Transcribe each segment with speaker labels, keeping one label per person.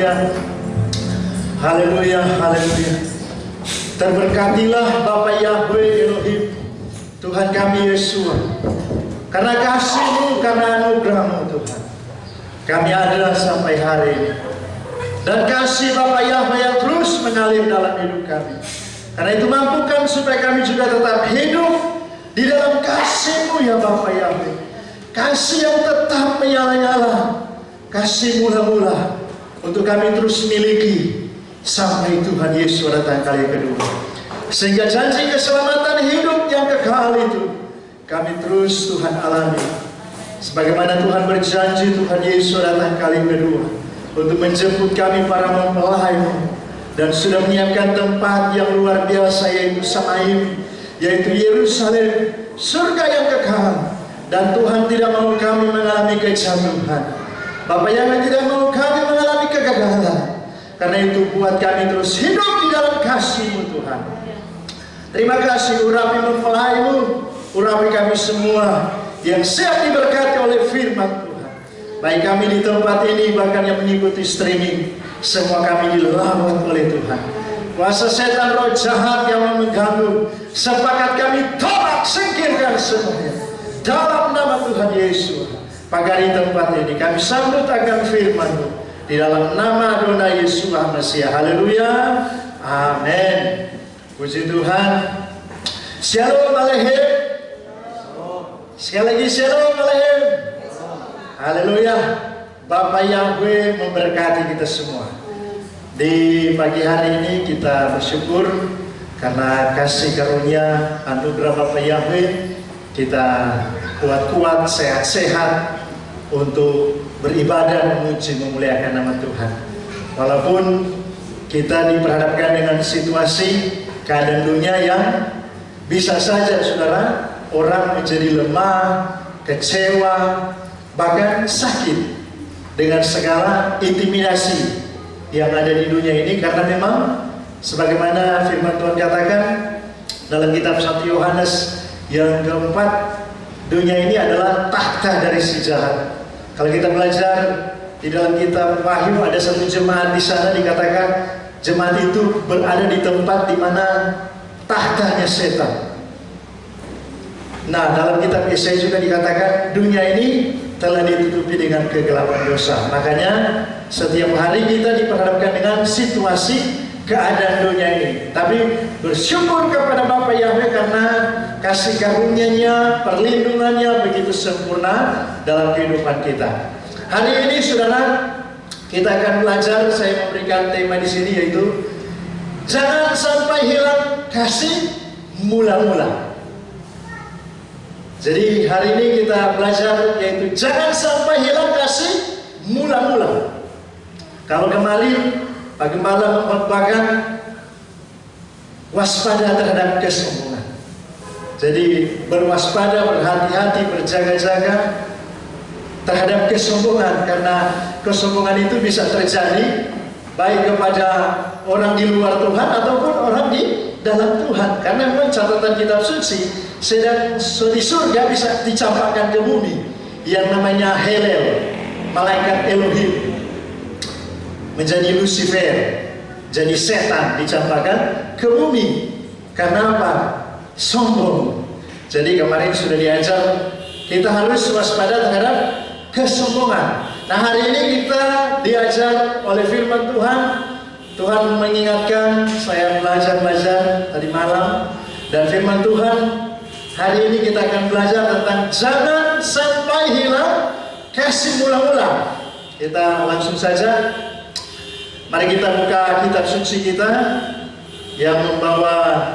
Speaker 1: haleluya. Haleluya, haleluya. Terberkatilah Bapa Yahweh Elohim, Tuhan kami Yesua. Karena kasih-Mu, karena anugerah-Mu Tuhan, kami ada sampai hari ini. Dan kasih Bapa Yahweh yang terus mengalir dalam hidup kami. Karena itu mampukan supaya kami juga tetap hidup di dalam kasih-Mu ya Bapa Yahweh. Kasih yang tetap menyala-nyala, kasih mula-mula untuk kami terus miliki sampai Tuhan Yesus datang kali kedua. Sehingga janji keselamatan hidup yang kekal itu kami terus Tuhan alami. Sebagaimana Tuhan berjanji Tuhan Yesus datang kali kedua untuk menjemput kami para mempelai-Mu, dan sudah menyiapkan tempat yang luar biasa, yaitu Samaim, yaitu Yerusalem, surga yang kekal. Dan Tuhan tidak mau kami mengalami kejatuhan. Bapa yang tidak mau kami mengalami kegagalan. Karena itu buat kami terus hidup di dalam kasih-Mu Tuhan. Terima kasih, urapi mempelai-Mu, urapi kami semua yang siap diberkati oleh firman Tuhan. Baik kami di tempat ini, bahkan yang mengikuti streaming, semua kami dilawan oleh Tuhan. Kuasa setan roh jahat yang mengganggu, sepakat kami tolak, singkirkan semuanya dalam nama Tuhan Yesus. Pagari tempat ini kami sambut akan firman-Mu di dalam nama Adonai Yesus Mesias. Haleluya, amin. Puji Tuhan. Shalom Aleichem. Sekali lagi shalom Aleichem. Haleluya. Bapa Yahweh memberkati kita semua. Di pagi hari ini kita bersyukur karena kasih karunia anugerah Bapa Yahweh, kita kuat-kuat, sehat-sehat untuk beribadah, memuji, memuliakan nama Tuhan. Walaupun kita diperhadapkan dengan situasi keadaan dunia yang bisa saja saudara, orang menjadi lemah, kecewa, bahkan sakit dengan segala intimidasi yang ada di dunia ini. Karena memang sebagaimana firman Tuhan katakan dalam kitab 1 Yohanes yang keempat, dunia ini adalah takhta dari si jahat. Kalau kita belajar di dalam kitab Wahyu, ada satu jemaat di sana dikatakan jemaat itu berada di tempat di mana tahtanya setan. Nah, dalam kitab Yesaya juga dikatakan dunia ini telah ditutupi dengan kegelapan dosa. Makanya setiap hari kita diperhadapkan dengan situasi keadaan dunia ini. Tapi bersyukur kepada Bapa Yahweh karena kasih karunia-Nya, perlindungannya begitu sempurna dalam kehidupan kita. Hari ini saudara, kita akan belajar, saya memberikan tema di sini yaitu jangan sampai hilang kasih mula-mula. Jadi hari ini kita belajar yaitu jangan sampai hilang kasih mula-mula. Kalau kemarin Pak Gembala mengkhotbahkan waspada terhadap kesombongan. Jadi berwaspada, berhati-hati, berjaga-jaga terhadap kesombongan, karena kesombongan itu bisa terjadi baik kepada orang di luar Tuhan ataupun orang di dalam Tuhan. Karena memang catatan kitab suci, sedang di surga bisa dicampakkan ke bumi yang namanya Helel, malaikat Elohim, menjadi Lucifer, jadi setan, dicampakkan ke bumi. Karena apa? Sombong. Jadi kemarin sudah diajar kita harus waspada terhadap kesombongan. Nah, hari ini kita diajar oleh firman Tuhan. Tuhan mengingatkan, saya belajar tadi malam, dan firman Tuhan hari ini kita akan belajar tentang jangan sampai hilang kasih mula-mula. Kita langsung saja, mari kita buka kitab suci kita. Yang membawa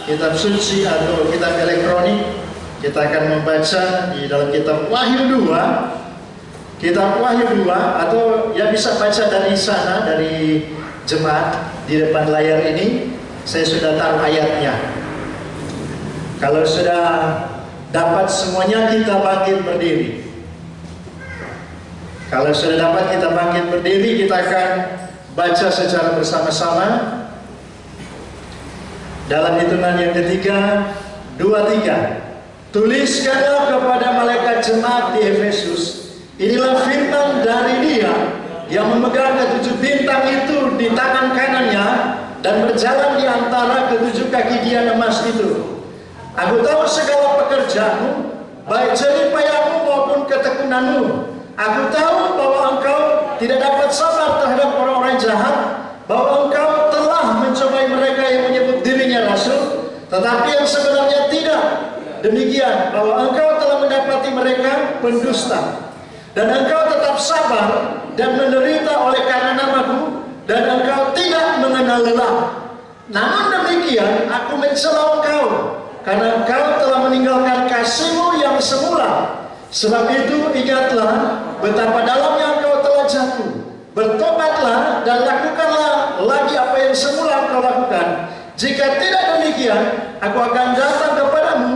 Speaker 1: kitab suci atau kitab elektronik, kita akan membaca di dalam kitab Wahyu 2. Kitab Wahyu 2, atau ya bisa baca dari sana, dari jemaat di depan layar ini. Saya sudah taruh ayatnya. Kalau sudah dapat semuanya, kita bangkit berdiri. Kalau sudah dapat, kita bangkit berdiri. Kita akan baca secara bersama-sama dalam hitungan yang ketiga, 2, 3. Tuliskanlah kepada malaikat jemaat di Efesus, inilah firman dari Dia yang memegang ketujuh bintang itu di tangan kanannya dan berjalan di antara ketujuh kaki dia emas itu. Aku tahu segala pekerjaanmu, baik jerih payahmu maupun ketekunanmu. Aku tahu bahwa engkau tidak dapat sabar terhadap orang-orang jahat, bahwa engkau telah mencobai mereka yang menyebut dirinya rasul, tetapi yang sebenarnya tidak demikian, bahwa engkau telah mendapati mereka pendusta. Dan engkau tetap sabar dan menderita oleh karena namaku, dan engkau tidak mengenal lelah. Namun demikian aku mencela engkau, karena engkau telah meninggalkan kasihmu yang semula. Sebab itu ingatlah betapa dalamnya engkau telah jatuh. Bertobatlah dan lakukanlah lagi apa yang semula engkau lakukan. Jika tidak demikian, aku akan datang kepadamu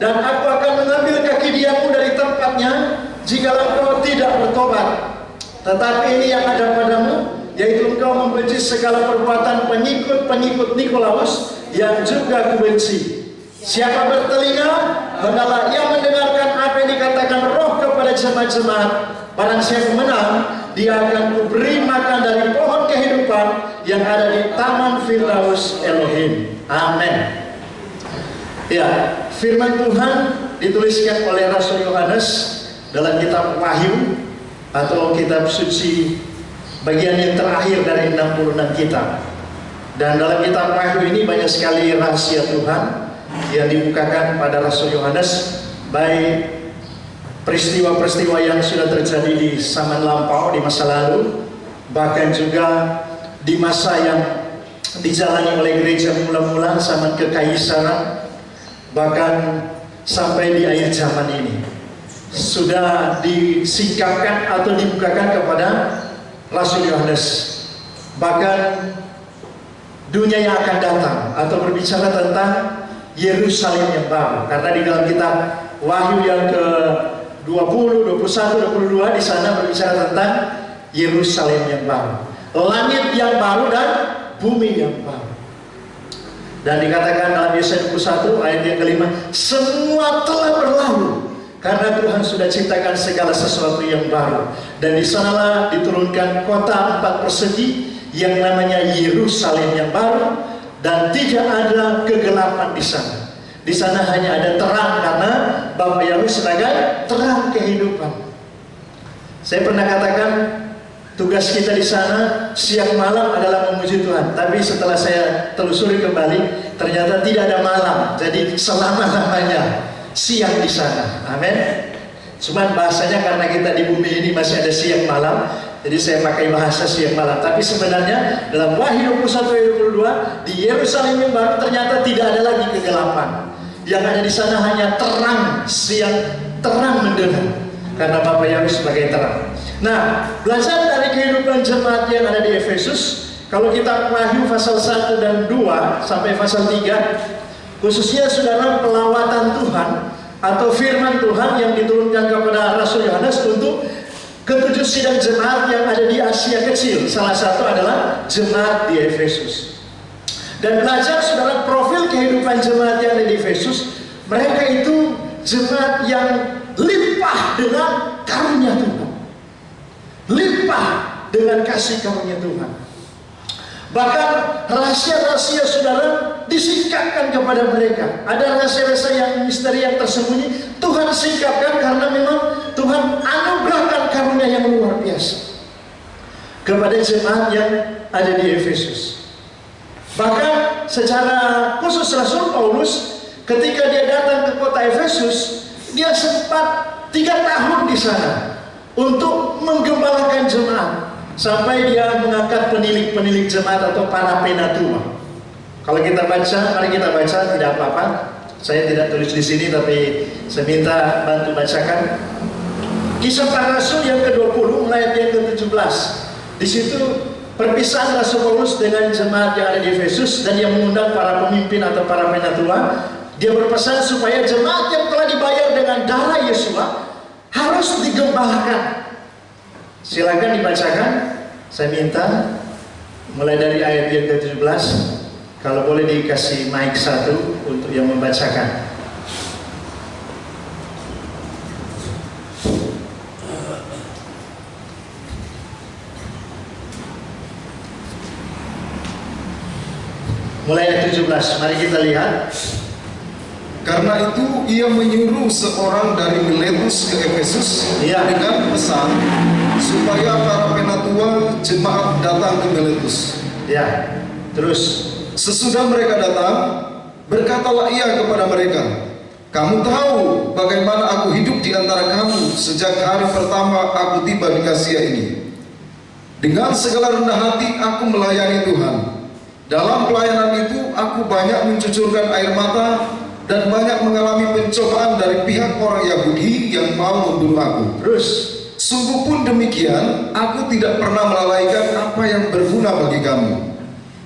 Speaker 1: dan aku akan mengambil kaki diammu dari tempatnya jika engkau tidak bertobat. Tetapi ini yang ada padamu, yaitu engkau membenci segala perbuatan pengikut-pengikut Nikolaus yang juga kubenci. Siapa bertelinga, hendaklah ia mendengarkan apa yang dikatakan Roh kepada jemaat-jemaat. Barang siapa menang, dia akan kuberi makan dari pohon kehidupan yang ada di Taman Firdaus Elohim. Amin. Ya, firman Tuhan dituliskan oleh Rasul Yohanes dalam kitab Wahyu atau kitab suci bagian yang terakhir dari 66 kitab. Dan dalam kitab Wahyu ini banyak sekali rahasia Tuhan yang dibukakan pada Rasul Yohanes, baik peristiwa-peristiwa yang sudah terjadi di zaman lampau, di masa lalu, bahkan juga di masa yang dijalani oleh gereja mula-mula zaman kekaisaran, bahkan sampai di akhir zaman ini sudah disingkapkan atau dibukakan kepada Rasul Yohanes. Bahkan dunia yang akan datang atau berbicara tentang Yerusalem yang baru, karena di dalam kitab Wahyu yang ke-20, 21, 22 di sana berbicara tentang Yerusalem yang baru, langit yang baru dan bumi yang baru. Dan dikatakan dalam Yesaya 21 ayat yang kelima, semua telah berlalu karena Tuhan sudah ciptakan segala sesuatu yang baru. Dan di sanalah diturunkan kota 4 persegi yang namanya Yerusalem yang baru. Dan tidak ada kegelapan di sana. Di sana hanya ada terang, karena Bapa Yahweh sebagai terang kehidupan. Saya pernah katakan tugas kita di sana siang malam adalah memuji Tuhan. Tapi setelah saya telusuri kembali, ternyata tidak ada malam. Jadi selama-lamanya siang di sana. Amin. Cuman bahasanya karena kita di bumi ini masih ada siang malam, jadi saya pakai bahasa siang malam. Tapi sebenarnya dalam Wahyu 21 ayat 22 di Yerusalem yang baru ternyata tidak ada lagi kegelapan. Yang ada di sana hanya terang, siang terang menderang, karena Bapa Yahweh sebagai terang. Nah, belajar dari kehidupan jemaat yang ada di Efesus, kalau kita Wahyu pasal 1 dan 2 sampai pasal 3, khususnya saudara pelawatan Tuhan atau firman Tuhan yang diturunkan kepada Rasul Yohanes untuk ketujuh sidang jemaat yang ada di Asia Kecil. Salah satu adalah jemaat di Efesus. Dan belajar saudara profil kehidupan jemaat yang ada di Efesus, mereka itu jemaat yang limpah dengan karunia Tuhan, limpah dengan kasih karunia Tuhan. Bahkan rahasia-rahasia saudara disingkapkan kepada mereka. Ada rahasia-rahasia yang misteri yang tersembunyi, Tuhan singkapkan karena memang Tuhan anugerahkan karunia yang luar biasa kepada jemaat yang ada di Efesus. Bahkan secara khusus Rasul Paulus ketika dia datang ke kota Efesus, dia sempat 3 tahun di sana untuk menggembalakan jemaat. Sampai dia mengangkat penilik-penilik jemaat atau para penatua. Kalau kita baca, mari kita baca, tidak apa-apa. Saya tidak tulis di sini, tapi saya minta bantu bacakan. Kisah Para Rasul yang ke-20, mulai ayat yang ke-17. Di situ perpisahan Rasul Paulus dengan jemaat yang ada di Efesus, dan dia mengundang para pemimpin atau para penatua. Dia berpesan supaya jemaat yang telah dibayar dengan darah Yesua harus digembalakan. Silakan dibacakan. Saya minta mulai dari ayat yang ke-17. Kalau boleh dikasih mic 1 untuk yang membacakan. Mulai ayat 17, mari kita lihat.
Speaker 2: Karena itu ia menyuruh seorang dari Miletus ke Efesus dengan pesan supaya para penatua jemaat datang ke Miletus.
Speaker 1: Ya, terus
Speaker 2: sesudah mereka datang, berkatalah ia kepada mereka, kamu tahu bagaimana aku hidup di antara kamu sejak hari pertama aku tiba di Kasia ini. Dengan segala rendah hati aku melayani Tuhan. Dalam pelayanan itu aku banyak mencucurkan air mata dan banyak mengalami pencobaan dari pihak orang Yahudi yang mau membunuh aku.
Speaker 1: Terus,
Speaker 2: sungguh pun demikian, aku tidak pernah melalaikan apa yang berguna bagi kamu.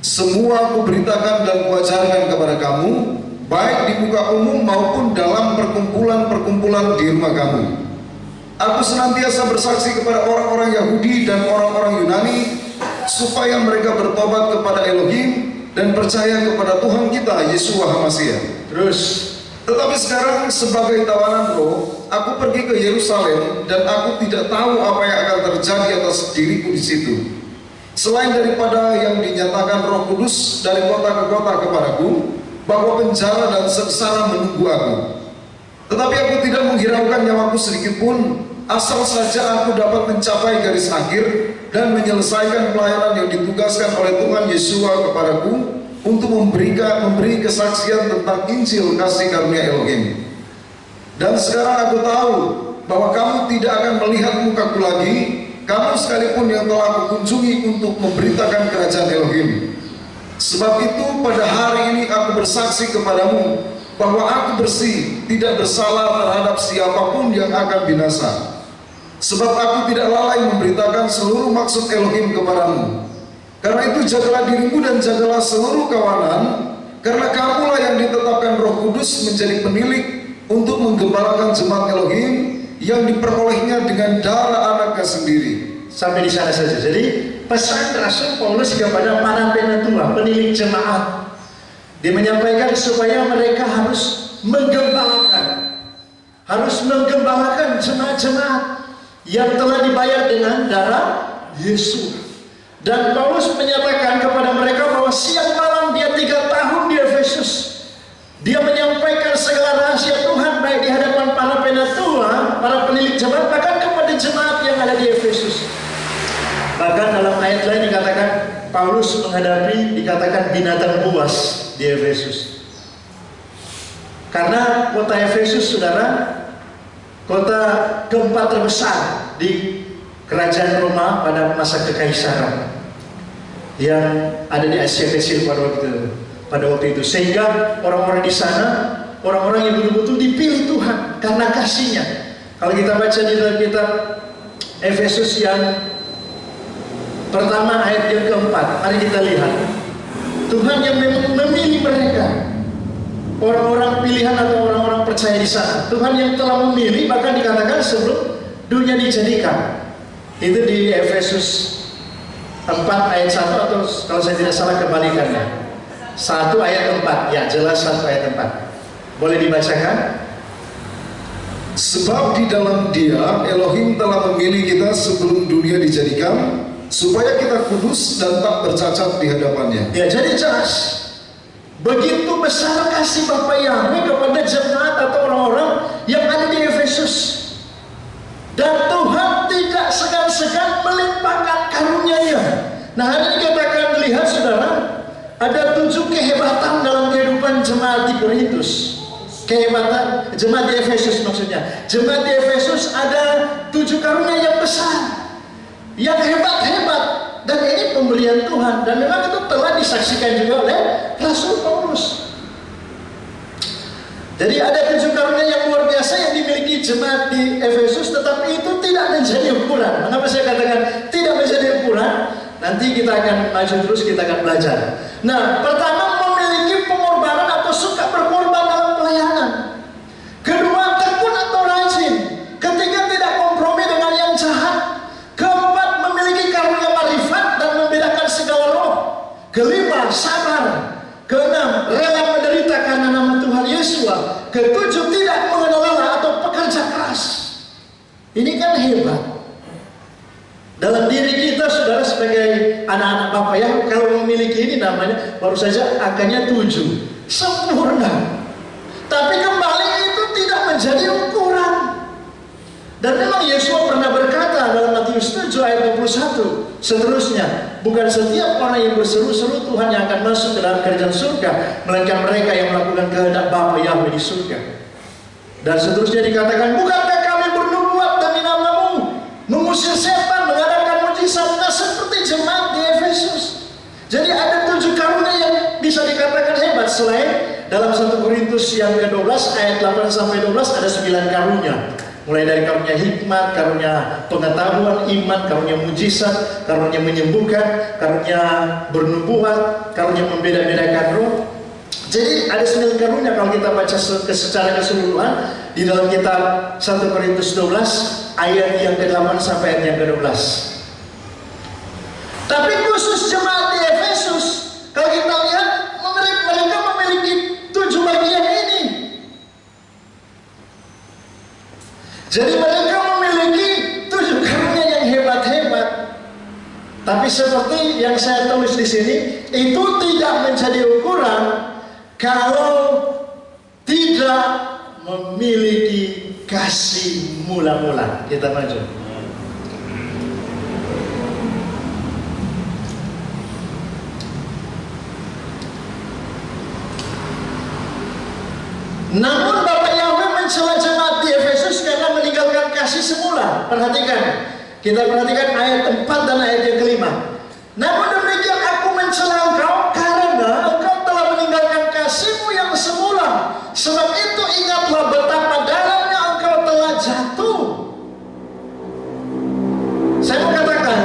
Speaker 2: Semua aku beritakan dan kuajarkan kepada kamu, baik di muka umum maupun dalam perkumpulan-perkumpulan di rumah kamu. Aku senantiasa bersaksi kepada orang-orang Yahudi dan orang-orang Yunani, supaya mereka bertobat kepada Elohim dan percaya kepada Tuhan kita, Yesus HaMasiah.
Speaker 1: Terus,
Speaker 2: tetapi sekarang sebagai tawanan roh, aku pergi ke Yerusalem dan aku tidak tahu apa yang akan terjadi atas diriku di situ. Selain daripada yang dinyatakan Roh Kudus dari kota ke kota kepadaku, bahwa penjara dan sengsara menunggu aku. Tetapi aku tidak menghiraukan nyawaku sedikit pun, asal saja aku dapat mencapai garis akhir dan menyelesaikan pelayanan yang ditugaskan oleh Tuhan Yesua kepadaku, untuk memberi kesaksian tentang Injil kasih karunia Elohim. Dan sekarang aku tahu bahwa kamu tidak akan melihat mukaku lagi, kamu sekalipun yang telah aku kunjungi untuk memberitakan kerajaan Elohim. Sebab itu pada hari ini aku bersaksi kepadamu bahwa aku bersih, tidak bersalah terhadap siapapun yang akan binasa. Sebab aku tidak lalai memberitakan seluruh maksud Elohim kepadamu. Karena itu jagalah dirimu dan jagalah seluruh kawanan, karena kamulah yang ditetapkan Roh Kudus menjadi penilik untuk menggembalakan jemaat Elohim yang diperolehnya dengan darah anaknya sendiri.
Speaker 1: Sampai di sana saja. Jadi pesan Rasul Paulus kepada para penatua, penilik jemaat, dia menyampaikan supaya mereka harus menggembalakan jemaat-jemaat yang telah dibayar dengan darah Yesus. Dan Paulus menyatakan kepada mereka bahwa siang malam dia 3 tahun di Efesus, dia menyampaikan segala rahasia Tuhan baik di hadapan para penatua, para penilik jemaat, bahkan kepada jemaat yang ada di Efesus. Bahkan dalam ayat lain dikatakan Paulus menghadapi dikatakan binatang buas di Efesus. Karena kota Efesus, saudara, kota keempat terbesar di kerajaan Roma pada masa kekaisaran yang ada di Asia Pasifik pada waktu itu, sehingga orang-orang di sana, orang-orang yang betul-betul dipilih Tuhan karena kasih-Nya. Kalau kita baca di dalam kitab Efesus yang pertama ayat yang keempat, mari kita lihat Tuhan yang memilih mereka, orang-orang pilihan atau orang-orang percaya di sana. Tuhan yang telah memilih, bahkan dikatakan sebelum dunia dijadikan. Itu di Efesus 4 ayat 1, atau kalau saya tidak salah kebalikannya 1 ayat 4, ya jelas 1 ayat 4. Boleh dibacakan?
Speaker 2: Sebab di dalam Dia Elohim telah memilih kita sebelum dunia dijadikan, supaya kita kudus dan tak bercacat di hadapannya.
Speaker 1: Ya, jadi jelas begitu besar kasih Bapa Yahweh kepada jemaat atau orang-orang yang ada di Efesus. Dan Tuhan tidak segan-segan melimpahkan karunia-Nya. Nah, hari ini kita lihat, saudara, ada 7 kehebatan dalam kehidupan jemaat di Korintus. Kehebatan jemaat di Efesus maksudnya. Jemaat di Efesus ada 7 karunia yang besar, yang hebat-hebat, dan ini pemberian Tuhan. Dan memang itu telah disaksikan juga oleh Rasul Paulus. Jadi ada 7 karunia yang luar biasa yang dimiliki jemaat di Efesus, tetapi itu tidak menjadi ukuran. Mengapa saya katakan tidak menjadi ukuran? Nanti kita akan maju terus, kita akan belajar. Nah, pertama, memiliki pengorbanan atau suka berkorban dalam pelayanan. Kedua, tekun atau rajin. Ketiga, tidak kompromi dengan yang jahat. Keempat, memiliki karunia marifat dan membedakan segala roh. Kelima, sabar. Keenam, rela menderita karena nama Tuhan Yesus. Ketujuh, tidak mengenal lelah atau pekerja keras. Ini kan hebat. Dalam diri kita, saudara, sebagai anak-anak Bapak ya, kalau memiliki ini namanya baru saja angkanya 7, sempurna. Tapi kembali itu tidak menjadi ukuran. Dan memang Yesus pernah berkata dalam Matius 7 ayat 21 seterusnya, bukan setiap orang yang berseru-seru Tuhan yang akan masuk ke dalam kerajaan surga, melainkan mereka yang melakukan kehendak Bapa Yahweh di surga. Dan seterusnya dikatakan, bukankah kami bernubuat demi namamu, mengusir setan, mengadakan mujizat, seperti jemaat di Efesus. Jadi ada 7 karunia yang bisa dikatakan hebat. Selain dalam 1 Korintus yang ke-12 ayat 8-12 ada 9 karunia. Mulai dari karunia hikmat, karunia pengetahuan, iman, karunia mujizat, karunia menyembuhkan, karunia bernubuat, karunia membeda-bedakan roh. Jadi ada 9 karunia kalau kita baca secara keseluruhan di dalam kitab 1 Korintus 12 ayat yang ke-8 sampai ayat yang ke-12. Tapi khusus jemaat di Efesus, kalau kita lihat mereka memiliki 7 bagian ini. Jadi mereka memiliki 7 karunia yang hebat-hebat. Tapi seperti yang saya tulis di sini, itu tidak menjadi ukuran kalau tidak memiliki kasih mula-mula. Kita maju. Namun Bapak Yahweh mencela jemaat di Efesus karena meninggalkan kasih semula. Perhatikan, kita perhatikan ayat 4 dan ayat yang ke-5. Namun demikian aku mencela engkau karena engkau telah meninggalkan kasihmu yang semula. Sebab itu ingatlah betapa dalamnya engkau telah jatuh. Saya mau katakan,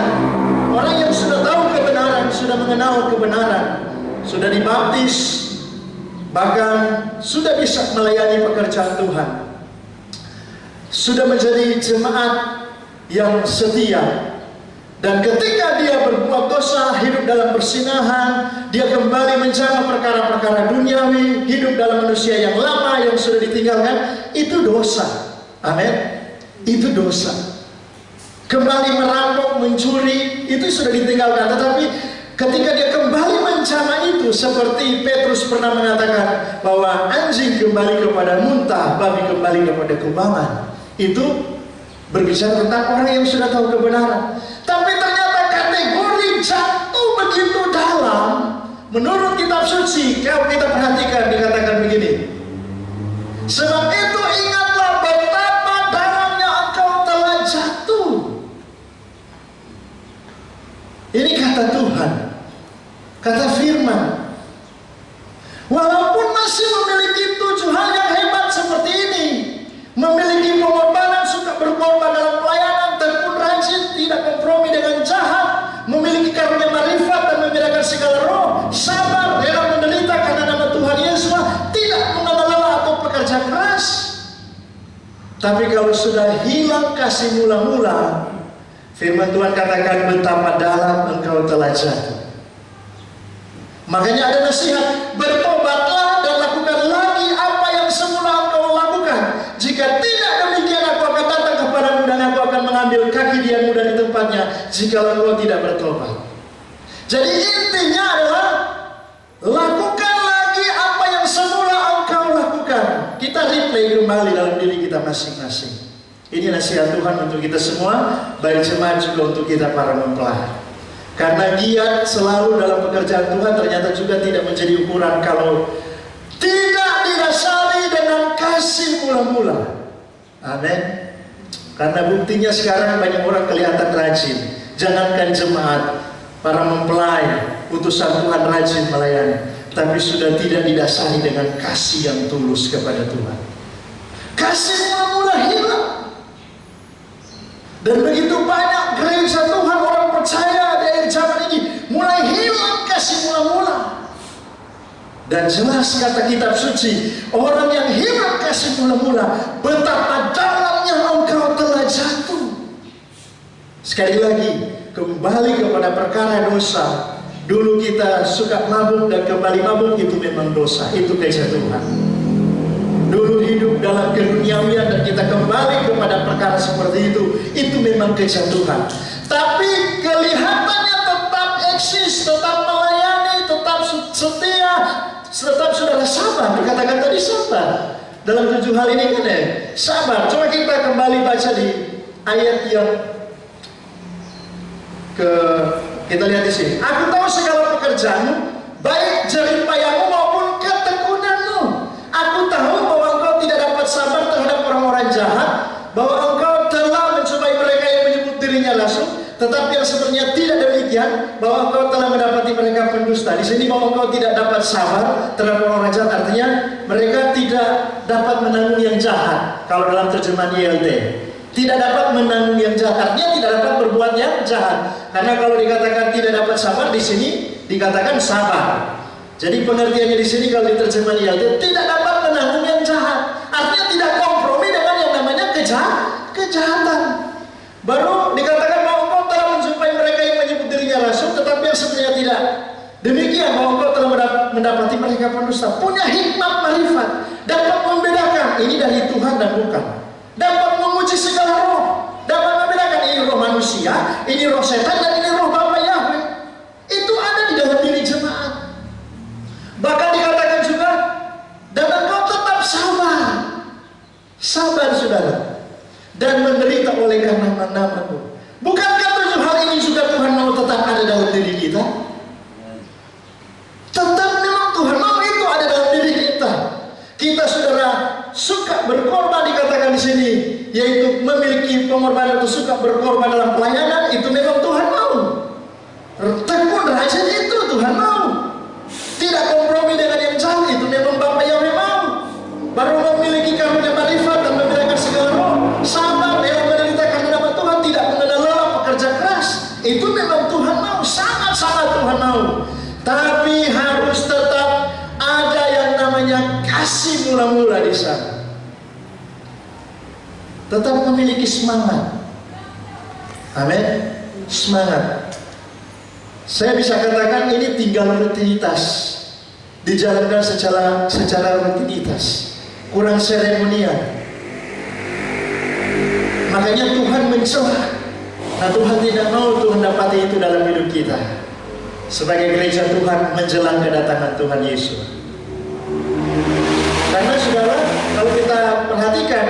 Speaker 1: orang yang sudah tahu kebenaran, sudah mengenal kebenaran, sudah dibaptis, bahkan sudah bisa melayani pekerjaan Tuhan, sudah menjadi jemaat yang setia, dan ketika dia berbuat dosa, hidup dalam persinahan, dia kembali menjama perkara-perkara duniawi, hidup dalam manusia yang lama yang sudah ditinggalkan, itu dosa. Amin. Itu dosa. Kembali merampok, mencuri, itu sudah ditinggalkan. Tetapi ketika dia kembali menjama itu, seperti Petrus pernah mengatakan bahwa anjing kembali kepada muntah, babi kembali kepada kubangan. Itu berbicara tentang orang yang sudah tahu kebenaran. Tapi ternyata kategori jatuh begitu dalam. Menurut kitab suci, kalau kita perhatikan dikatakan begini. Sebab itu ingatlah betapa dalamnya engkau telah jatuh. Ini kata Tuhan, kata firman. Walaupun masih memiliki 7 hal yang hebat seperti ini, memiliki pengorbanan, suka berkorban dalam pelayanan, tekun rajin, tidak kompromi dengan jahat, memiliki karunia marifat dan membedakan segala roh, sabar, rela menderita karena nama Tuhan Yesus, tidak mengenal lelah atau pekerja keras. Tapi kalau sudah hilang kasih mula-mula, firman Tuhan katakan betapa dalam engkau telah jatuh. Makanya ada nasihat, bertobatlah dan lakukan lagi apa yang semula engkau lakukan. Jika tidak demikian, aku akan datang kepadamu dan aku akan mengambil kaki dianmu dari tempatnya jika engkau tidak bertobat. Jadi intinya adalah lakukan lagi apa yang semula engkau lakukan. Kita replay kembali dalam diri kita masing-masing. Ini nasihat Tuhan untuk kita semua, baik jemaat juga untuk kita para mempelai. Karena giat selalu dalam pekerjaan Tuhan ternyata juga tidak menjadi ukuran kalau tidak didasari dengan kasih mula-mula. Amin. Karena buktinya sekarang banyak orang kelihatan rajin. Jangankan jemaat, para mempelai, utusan Tuhan rajin melayani, tapi sudah tidak didasari dengan kasih yang tulus kepada Tuhan. Kasih mula-mula hilang. Dan begitu banyak gereja Tuhan, orang percaya dari zaman ini mulai hilang kasih mula-mula. Dan jelas kata kitab suci, orang yang hilang kasih mula-mula, betapa dalamnya engkau telah jatuh. Sekali lagi, kembali kepada perkara dosa. Dulu kita suka mabuk dan kembali mabuk, itu memang dosa, itu kejatuhan. Dulu hidup dalam keduniawian dan kita kembali kepada perkara seperti itu memang kejatuhan. Tapi kelihatannya tetap Tetap saudara sabar, dikatakan tadi sabar. Dalam 7 hal ini kan ya, sabar. Coba kita kembali baca di ayat yang kita lihat di sini. Aku tahu segala pekerjaanmu, baik jerih payahmu maupun ketekunanmu. Aku tahu bahwa engkau tidak dapat sabar terhadap orang-orang jahat, bahwa engkau telah mencobai mereka yang menyebut dirinya rasul, tetapi yang sebenarnya tidak demikian, bahwa engkau telah mendapati mereka pendusta. Di sini bahwa engkau tidak dapat sabar terhadap orang-orang jahat, artinya mereka tidak dapat menanggung yang jahat. Kalau dalam terjemahan YLT, tidak dapat menanggung yang jahat, artinya tidak dapat berbuat yang jahat. Karena kalau dikatakan tidak dapat sabar, di sini dikatakan sabar. Jadi pengertiannya di sini kalau diterjemahkan YLT, tidak dapat menanggung yang jahat, artinya tidak kompromi dengan yang namanya kejahatan. Baru dikatakan bahwa engkau telah menjumpai mereka yang menyebut dirinya rasul, tetapi yang sebenarnya tidak demikian, bahwa engkau telah mendapati mereka pendusta. Punya hikmat marifat, dapat membedakan ini dari Tuhan dan bukan, dapat menguji segala roh, dapat membedakan ini roh manusia, ini roh setan, dan ini roh Bapa Yahweh. Itu ada di dalam diri jemaat. Bahkan dikatakan juga, dan engkau tetap sabar, sabar saudara, dan menderita oleh karena nama-Mu. Bukankah 7 hal ini juga Tuhan mau tetap ada dalam diri kita? Tetap memang Tuhan mau itu ada dalam diri kita. Kita saudara suka berkorban, dikatakan di sini, yaitu memiliki pengorbanan itu, suka berkorban dalam pelayanan, itu memang Tuhan mau. Tekun rajin itu Tuhan mau. Tidak kompromi dengan yang jahat, itu memang Bapa Yahweh mau. Baru memiliki karunia marifat dan membedakan segala roh, sabar dalam menderita karena nama Tuhan, tidak mengenal lelah, pekerja keras, itu memang Tuhan mau, sangat-sangat Tuhan mau. Tapi harus tetap ada yang namanya kasih mula-mula di sana. Tetap memiliki semangat. Amin. Semangat. Saya bisa katakan ini tinggal rutinitas, dijalankan secara rutinitas, kurang seremonial. Makanya Tuhan mencela. Nah, Tuhan tidak mau Tuhan dapati itu dalam hidup kita. Sebagai gereja Tuhan menjelang kedatangan Tuhan Yesus. Karena saudara, kalau kita perhatikan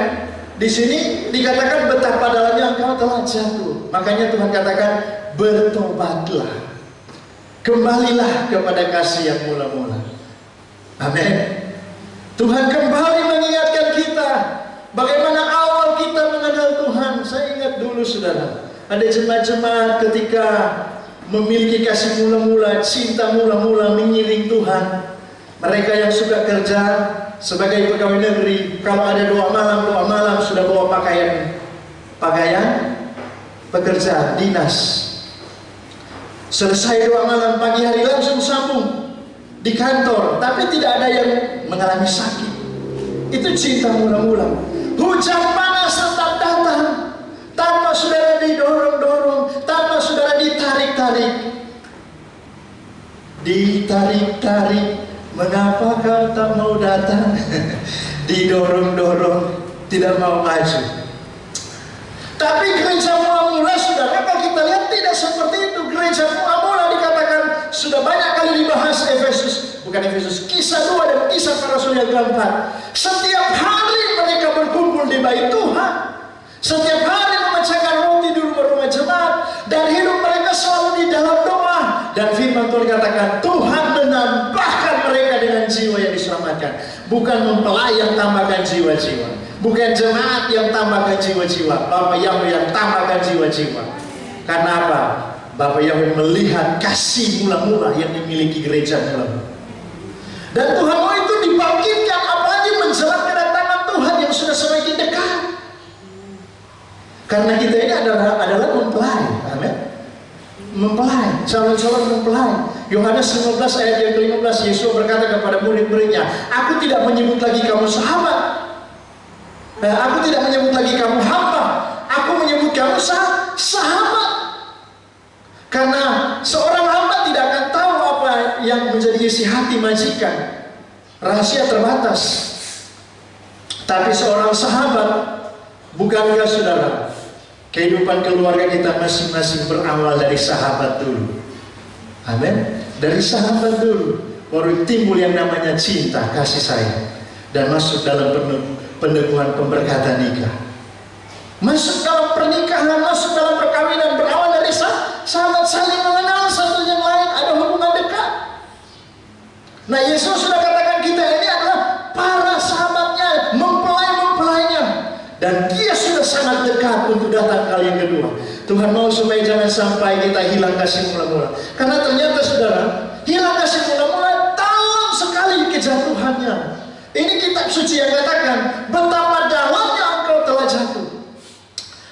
Speaker 1: di sini dikatakan betapa dalamnya engkau telah jatuh. Makanya Tuhan katakan bertobatlah. Kembalilah kepada kasih yang mula-mula. Amin. Tuhan kembali mengingatkan kita bagaimana awal kita mengenal Tuhan. Saya ingat dulu saudara, ada jemaat-jemaat ketika memiliki kasih mula-mula, cinta mula-mula mengiring Tuhan. Mereka yang suka kerja sebagai pegawai negeri, kalau ada doa malam sudah bawa pakaian pekerja dinas. Selesai doa malam, pagi hari langsung sambung di kantor, tapi tidak ada yang mengalami sakit. Itu cinta mula-mula. Hujan panas tetap datang, tanpa saudara didorong-dorong, tanpa saudara ditarik-tarik. Ditarik-tarik, mengapa kau tak mau datang? Didorong-dorong, tidak mau maju. Tapi gereja mula-mula saudara, kalau kita lihat tidak seperti itu. Gereja mula-mula dikatakan sudah banyak kali dibahas Kisah 2 dan Kisah Para Rasul yang keempat. Setiap hari mereka berkumpul di bait Tuhan, setiap hari memecahkan roti di rumah-rumah jemaat, dan hidup mereka selalu di dalam doa. Dan firman Tuhan katakan Tuhan menambahkan mereka dengan jiwa yang diselamatkan. Bukan mempelai yang tambahkan jiwa-jiwa, bukan jemaat yang tambahkan jiwa-jiwa, Bapa Yahweh yang tambahkan jiwa-jiwa. Karena apa? Bapa Yahweh melihat kasih mula-mula yang dimiliki gereja mula-mula. Dan Tuhan mau itu dibangkitkan, apalagi menjelang kedatangan Tuhan yang sudah semakin dekat. Karena kita ini adalah mempelai, amin. Mempelai, calon-calon mempelai. Yohanes 15 ayat yang ke-15, Yesus berkata kepada murid-muridnya, aku tidak menyebut lagi kamu sahabat, aku tidak menyebut lagi kamu hamba, aku menyebut kamu sahabat. Karena seorang hamba tidak akan tahu apa yang menjadi isi hati majikan, rahasia terbatas. Tapi seorang sahabat, bukankah saudara, kehidupan keluarga kita masing-masing berawal dari sahabat dulu. Amin. Dari sahabat dulu. baru timbul yang namanya cinta, kasih sayang, dan masuk dalam peneguhan pemberkatan nikah. Masuk dalam pernikahan, masuk dalam perkawinan berawal dari sahabat saling mengenal satu yang lain, ada hubungan dekat. Nah, Yesus sudah katakan kita ini adalah para sahabatnya, mempelai-mempelainya, dan dia sudah sangat dekat untuk datang kali yang kedua. Tuhan mau supaya jangan sampai kita hilang kasih mula-mula, karena ternyata saudara, hilang kasih mula-mula dalam sekali kejatuhannya. Ini kitab suci yang katakan betapa dalamnya engkau telah jatuh.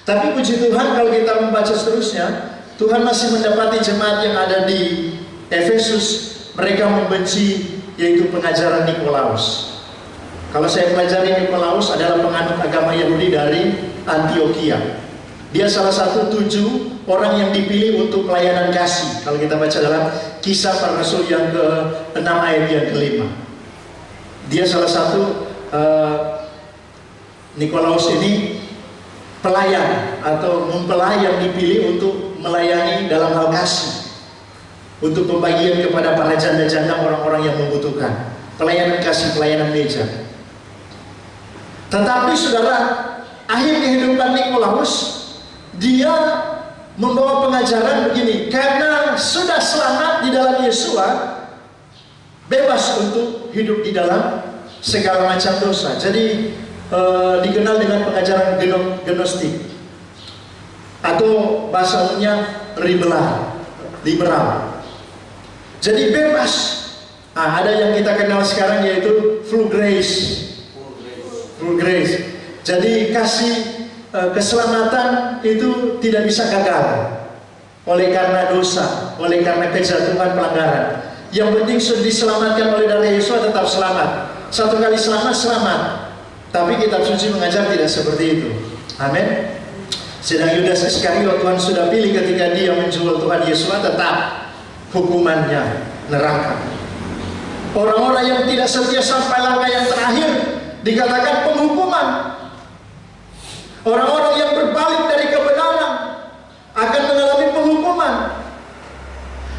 Speaker 1: Tapi puji Tuhan, kalau kita membaca seterusnya, Tuhan masih mendapati jemaat yang ada di Efesus, mereka membenci yaitu pengajaran Nikolaus. Kalau saya pelajari, Nikolaus adalah penganut agama Yahudi dari Antioquia. Dia salah satu 7 orang yang dipilih untuk pelayanan kasih. Kalau kita baca dalam Kisah Para Rasul yang ke-6 ayat yang ke-5, dia salah satu Nikolaus ini pelayan atau mempelai yang dipilih untuk melayani dalam hal kasih, untuk pembagian kepada para janda-janda, orang-orang yang membutuhkan, pelayanan kasih, pelayanan meja. Tetapi saudara, akhir kehidupan Nikolaus, dia membawa pengajaran begini, karena sudah selamat di dalam Yesua, bebas untuk hidup di dalam segala macam dosa. Jadi dikenal dengan pengajaran gnostik, atau bahasa umumnya liberal. Jadi bebas. Nah, ada yang kita kenal sekarang yaitu full grace. Jadi kasih keselamatan itu tidak bisa gagal oleh karena dosa, oleh karena kejatuhan, pelanggaran. Yang penting sudah diselamatkan oleh darah Yesus, tetap selamat. Satu kali selamat, selamat. Tapi kitab suci mengajar tidak seperti itu. Amin. Sedang Yudas Iskariot, Tuhan sudah pilih ketika dia menjual Tuhan Yesus, tetap hukumannya neraka. Orang-orang yang tidak setia sampai langkah yang terakhir dikatakan penghukuman. Orang-orang yang berbalik dari kebenaran akan mengalami penghukuman.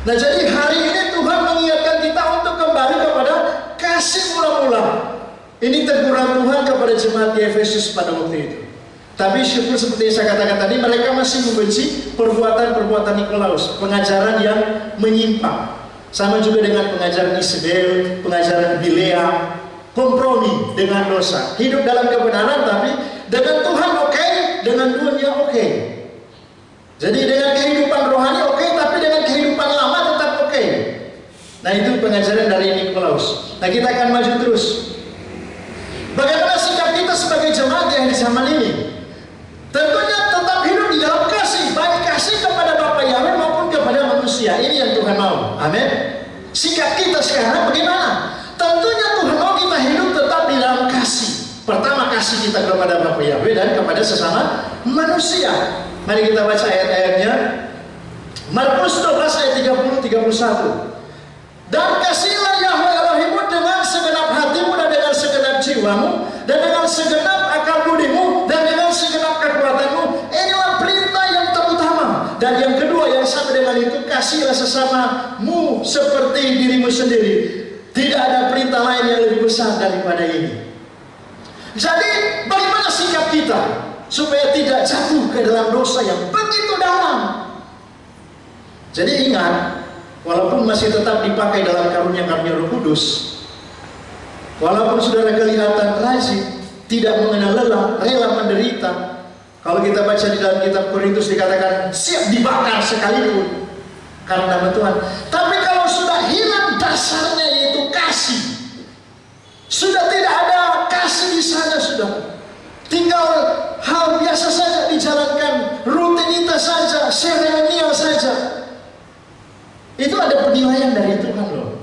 Speaker 1: Nah, jadi hari ini Tuhan mengingatkan kita untuk kembali kepada kasih mula-mula. Ini teguran Tuhan kepada jemaat di Efesus pada waktu itu. Tapi syukur, seperti yang saya katakan tadi, mereka masih membenci perbuatan-perbuatan Nikolaus, pengajaran yang menyimpang. Sama juga dengan pengajaran Isabel, pengajaran Bileam, kompromi dengan dosa. Hidup dalam kebenaran, tapi dengan Tuhan oke, dengan dunia oke. Jadi dengan kehidupan rohani oke, tapi dengan kehidupan lama tetap oke. Nah, itu pengajaran dari Nikolaus. Nah, kita akan maju terus. Bagaimana sikap kita sebagai jemaat yang di zaman ini? Tentunya tetap hidup di dalam kasih, baik kasih kepada Bapa Yahweh maupun kepada manusia. Ini yang Tuhan mau. Amin. Sikap kita sekarang bagaimana? Tentunya Tuhan mau kita hidup tetap di dalam kasih. Pertama, kasih kita kepada Bapa Yahweh dan kepada sesama manusia. Mari kita baca ayat-ayatnya. Markus 12 ayat 30-31. Dan kasihlah Yahweh Elohimmu dengan segenap hatimu dan dengan segenap jiwamu dan dengan segenap akal budimu dan dengan segenap kekuatanmu. Inilah perintah yang terutama. Dan yang kedua yang sama dengan itu, kasihlah sesamamu seperti dirimu sendiri. Tidak ada perintah lain yang lebih besar daripada ini. Jadi bagaimana sikap kita supaya tidak jatuh ke dalam dosa yang begitu dalam? Jadi ingat, walaupun masih tetap dipakai dalam karunia-karunia Roh Kudus, walaupun saudara kelihatan rajin, tidak mengenal lelah, rela menderita. Kalau kita baca di dalam kitab Korintus dikatakan siap dibakar sekalipun karena nama Tuhan. Tapi kalau sudah hilang dasarnya, yaitu kasih, sudah tidak ada kasih di sana, sudah tinggal hal biasa saja dijalankan, rutinitas saja, seremonial saja. Itu ada penilaian dari Tuhan loh.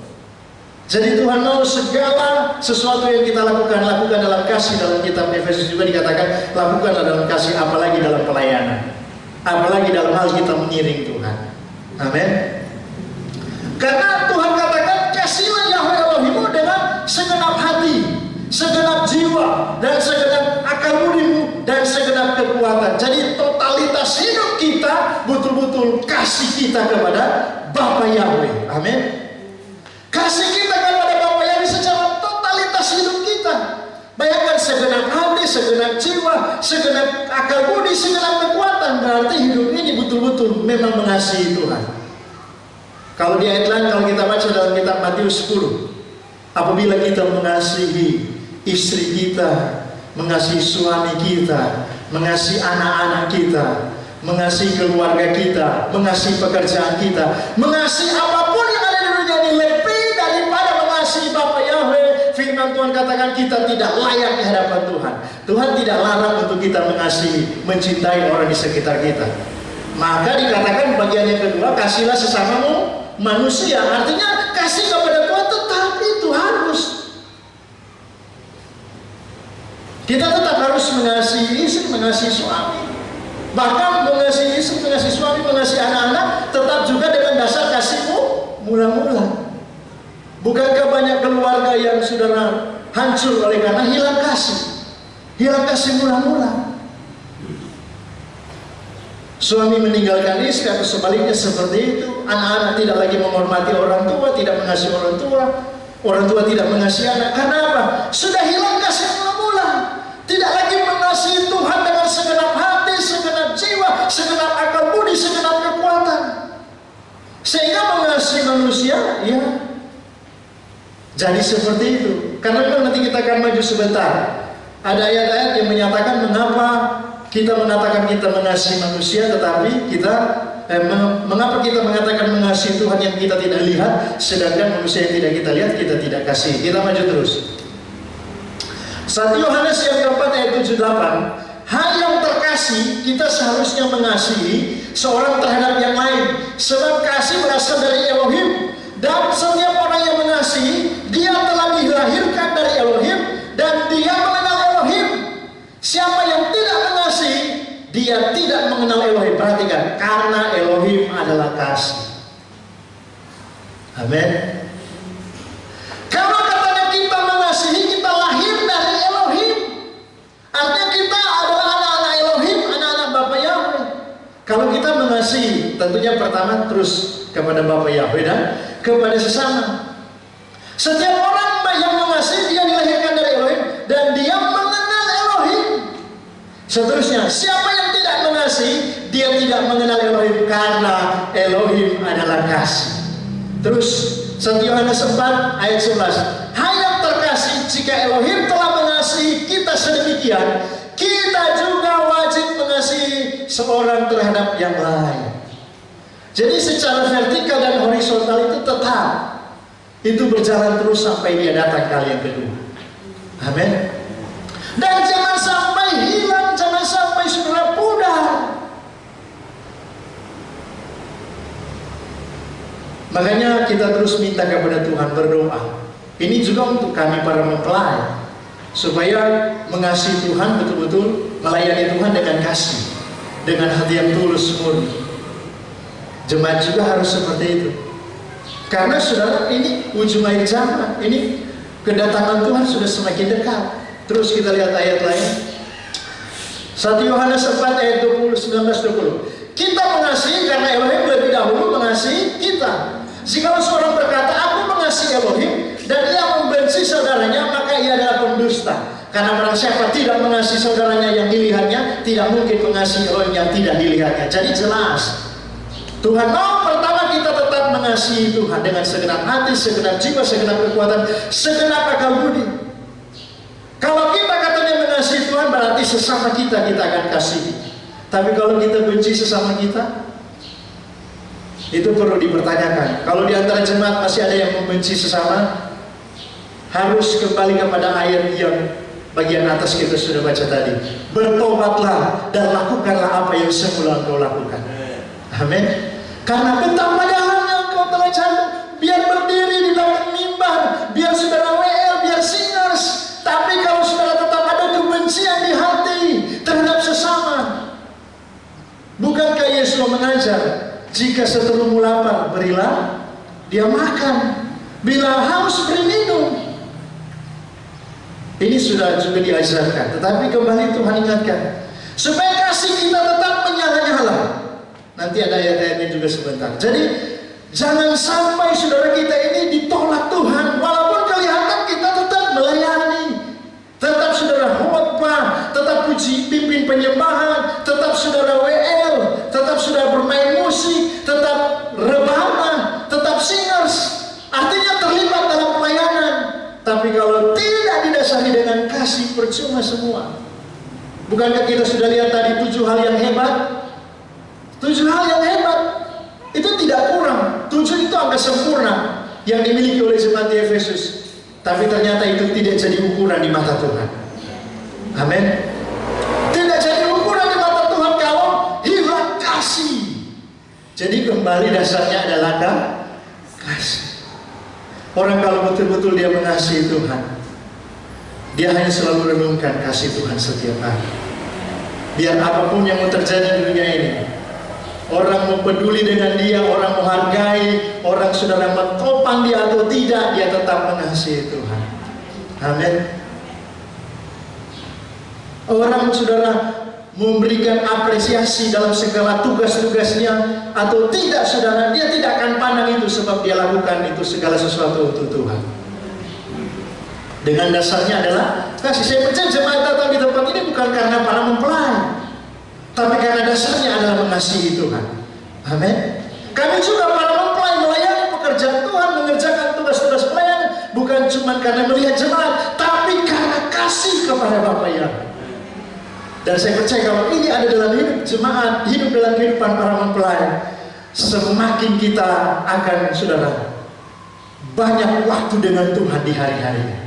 Speaker 1: Jadi Tuhan mau segala sesuatu yang kita lakukan dalam kasih. Dalam kitab Efesus juga dikatakan lakukanlah dalam kasih, apalagi dalam pelayanan, apalagi dalam hal kita mengiring Tuhan. Amin. Karena Tuhan katakan kasihlah Yahweh Elohimmu dengan segenap hati, segenap jiwa, dan segenap akal budimu, dan segenap kekuatan. Jadi totalitas hidup kita betul-betul kasih kita kepada Bapa Yahweh. Amin. Kasih kita kan segenap hati, segenap jiwa, segenap akal budi, segenap kekuatan, berarti hidup ini betul-betul memang mengasihi Tuhan. Kalau di ayat lain, kalau kita baca dalam kitab Matius 10, apabila kita mengasihi istri kita, mengasihi suami kita, mengasihi anak-anak kita, mengasihi keluarga kita, mengasihi pekerjaan kita, mengasihi apapun yang ada di dunia ini lebih daripada mengasihi Bapa Yahweh, firman Tuhan katakan kita tidak layak di hadapan Tuhan. Tuhan tidak larang untuk kita mengasihi, mencintai orang di sekitar kita. Maka dikatakan bagian yang kedua, kasihlah sesamamu manusia. Artinya kasih kepada Tuhan tetap itu harus. Kita tetap harus mengasihi istri, mengasihi suami. Bahkan mengasihi istri, mengasihi suami, mengasihi anak-anak tetap juga dengan dasar kasihmu mula-mula. Bukankah banyak keluarga yang saudara hancur oleh karena hilang kasih mula-mula. Suami meninggalkan istri atau sebaliknya seperti itu. Anak-anak tidak lagi menghormati orang tua, tidak mengasihi orang tua tidak mengasihi anak. Karena apa? Sudah hilang kasih mula-mula. Tidak lagi mengasihi Tuhan dengan segenap hati, segenap jiwa, segenap akal budi, segenap kekuatan. Sehingga mengasihi manusia, ya, jadi seperti itu. Karena memang nanti kita akan maju sebentar. Ada ayat-ayat yang menyatakan mengapa kita mengatakan kita mengasihi manusia, tetapi kita mengapa kita mengatakan mengasihi Tuhan yang kita tidak lihat, sedangkan manusia yang tidak kita lihat kita tidak kasih. Kita maju terus. 1 Yohanes yang keempat ayat 7-8. Hai yang terkasih, kita seharusnya mengasihi seorang terhadap yang lain, sebab kasih berasal dari Elohim, dan setiap orang yang mengasihi, dia telah dilahirkan dari Elohim, dan dia mengenal Elohim. Siapa yang tidak mengasihi, dia tidak mengenal Elohim. Perhatikan, karena Elohim adalah kasih. Amin. Kalau katanya kita mengasihi, kita lahir dari Elohim. Artinya kita adalah anak-anak Elohim, anak-anak Bapa Yahweh. Kalau kita mengasihi, tentunya pertama terus kepada Bapa Yahweh dan kepada sesama. Setiap orang yang mengasihi, dia dilahirkan dari Elohim dan dia mengenal Elohim. Seterusnya, siapa yang tidak mengasihi, dia tidak mengenal Elohim, karena Elohim adalah kasih. Terus 1 Yohanes 4 ayat 11. Hai yang terkasih, jika Elohim telah mengasihi kita sedemikian, kita juga wajib mengasihi seorang terhadap yang lain. Jadi secara vertikal dan horizontal itu tetap, itu berjalan terus sampai dia datang kali yang kedua. Amin. Dan jangan sampai hilang, jangan sampai saudara pudar. Makanya kita terus minta kepada Tuhan, berdoa. Ini juga untuk kami para mempelai, supaya mengasihi Tuhan betul-betul, melayani Tuhan dengan kasih, dengan hati yang tulus murni. Jemaat juga harus seperti itu. Karena saudara, ini ujung akhir zaman, ini kedatangan Tuhan sudah semakin dekat. Terus kita lihat ayat lain. 1 Yohanes 4 ayat 19-20. Kita mengasihi karena Elohim lebih dahulu mengasihi kita. Jika seorang berkata, aku mengasihi Elohim, dan ia membenci saudaranya, maka ia adalah pendusta. Karena barang siapa tidak mengasihi saudaranya yang dilihatnya, tidak mungkin mengasihi Elohim yang tidak dilihatnya. Jadi jelas, Tuhan mau pertama kita tetap mengasihi Tuhan dengan segenap hati, segenap jiwa, segenap kekuatan, segenap akal budi. Kalau kita katanya mengasihi Tuhan, berarti sesama kita akan kasih. Tapi kalau kita benci sesama kita, itu perlu dipertanyakan. Kalau di antara jemaat masih ada yang membenci sesama, harus kembali kepada ayat yang bagian atas kita sudah baca tadi. Bertobatlah dan lakukanlah apa yang semula engkau lakukan. Amin. Karena betapa jalannya engkau telah jatuh, biar berdiri di belakang mimbar, biar saudara WL, biar singers, tapi kalau saudara tetap ada kebencian di hati terhadap sesama, bukankah Yesus mengajar, jika seterumu lapar, berilah dia makan, bila haus, beri minum. Ini sudah juga diajarkan, tetapi kembali Tuhan ingatkan, supaya kasih kita tetap menyala-nyala. Nanti ada ayat-ayatnya juga sebentar. Jadi jangan sampai saudara kita ini ditolak Tuhan, walaupun kelihatan kita tetap melayani, tetap saudara tetap pimpin penyembahan, tetap saudara WL, tetap saudara bermain musik, tetap rebana, tetap singers, artinya terlibat dalam pelayanan. Tapi kalau tidak didasari dengan kasih, percuma semua. Bukankah kita sudah lihat tadi 7 hal yang hebat? 7 hal yang hebat itu tidak kurang. 7 itu angka sempurna yang dimiliki oleh jemaat di Efesus. Tapi ternyata itu tidak jadi ukuran di mata Tuhan. Amin. Tidak jadi ukuran di mata Tuhan kalau hilang kasih. Jadi kembali dasarnya adalah kasih. Orang kalau betul-betul dia mengasihi Tuhan, dia hanya selalu renungkan kasih Tuhan setiap hari. Biar apapun yang mau terjadi di dunia ini, orang mau peduli dengan dia, orang menghargai, orang saudara mentopang dia atau tidak, dia tetap mengasihi Tuhan. Amin. Orang saudara memberikan apresiasi dalam segala tugas-tugasnya atau tidak, saudara, dia tidak akan pandang itu, sebab dia lakukan itu segala sesuatu untuk Tuhan. Dengan dasarnya adalah kasih. Saya percaya jemaat datang di tempat ini bukan karena para mempelai, tapi karena dasarnya adalah mengasihi Tuhan. Amin. Kami juga para mempelai melayani pekerjaan Tuhan, mengerjakan tugas-tugas pelayanan, bukan cuma karena melihat jemaat, tapi karena kasih kepada Bapa yang. Dan saya percaya kalau ini ada dalam hidup jemaat, hidup dalam kehidupan para mempelai, semakin kita akan, saudara, banyak waktu dengan Tuhan di hari-harinya.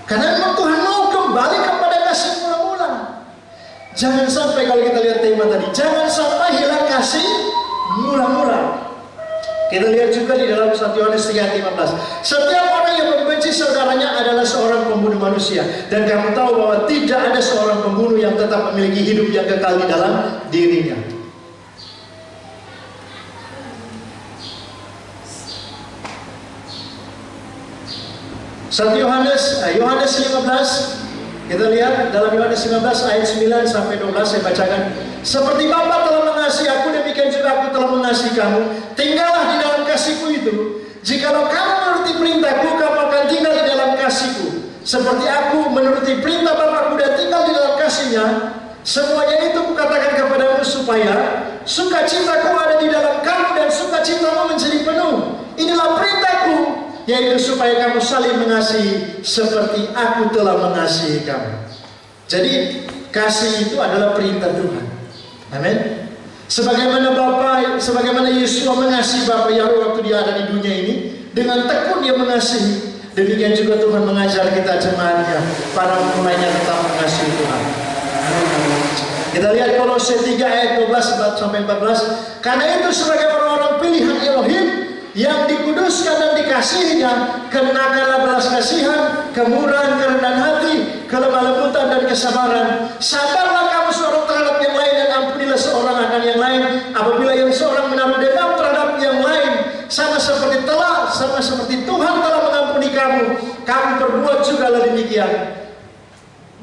Speaker 1: Karena memang Tuhan mau kembali kepada kasih mula-mula. Jangan sampai, kalau kita lihat tema tadi, jangan sampai hilang kasih mula-mula. Kita lihat juga di dalam 1 Yohanes 3:15. Setiap orang yang membenci saudaranya adalah seorang pembunuh manusia. Dan kamu tahu bahwa tidak ada seorang pembunuh yang tetap memiliki hidup yang kekal di dalam dirinya. Yohanes 15, kita lihat dalam Yohanes 15 ayat 9 sampai 12, saya bacakan. Seperti Bapa telah mengasihi aku, demikian juga aku telah mengasihi kamu. Tinggallah di dalam kasihku itu. Jikalau kamu menuruti perintahku, kamu akan tinggal di dalam kasihku. Seperti aku menuruti perintah Bapakku dan tinggal di dalam kasihnya. Semuanya itu kukatakan kepadamu supaya sukacitaku ada di dalam kamu dan sukacitamu menjadi penuh. Inilah perintahku, yaitu supaya kamu saling mengasihi seperti aku telah mengasihi kamu. Jadi kasih itu adalah perintah Tuhan. Amin. Sebagaimana Yesus mengasihi Bapa Yahweh waktu dia ada di dunia ini, dengan tekun dia mengasihi. Demikian juga Tuhan mengajar kita jemaatnya, para pemainnya tetap mengasihi Tuhan. Kita lihat Kolose 3 ayat 12 sampai 14. Karena itu sebagai orang-orang pilihan Elohim yang dikuduskan dan dikasihinya, kenakanlah belas kasihan, kemurahan, kerendahan hati, kelemah lembutan dan kesabaran. Sabarlah kamu seorang terhadap yang lain dan ampunilah seorang akan yang lain. Apabila yang seorang menaruh dendam terhadap yang lain, sama seperti Tuhan telah mengampuni kamu, kamu perbuat juga demikian.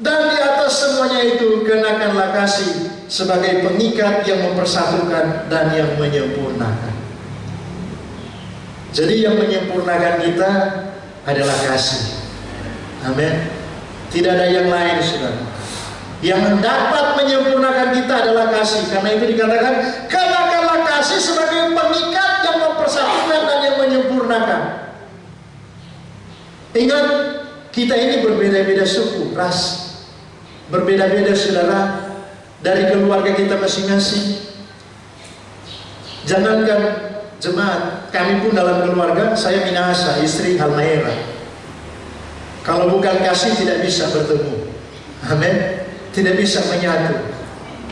Speaker 1: Dan di atas semuanya itu kenakanlah kasih sebagai pengikat yang mempersatukan dan yang menyempurnakan. Jadi yang menyempurnakan kita adalah kasih. Amin. Tidak ada yang lain, saudara. Yang dapat menyempurnakan kita adalah kasih. Karena itu dikatakan, kenakanlah kasih sebagai pengikat yang mempersatukan dan yang menyempurnakan. Ingat, kita ini berbeda-beda suku, ras, berbeda-beda, saudara, dari keluarga kita masing-masing. Jangankan jemaat, kami pun dalam keluarga, saya Minahasa, istri Halmaera. Kalau bukan kasih tidak bisa bertemu. Amin. Tidak bisa menyatu.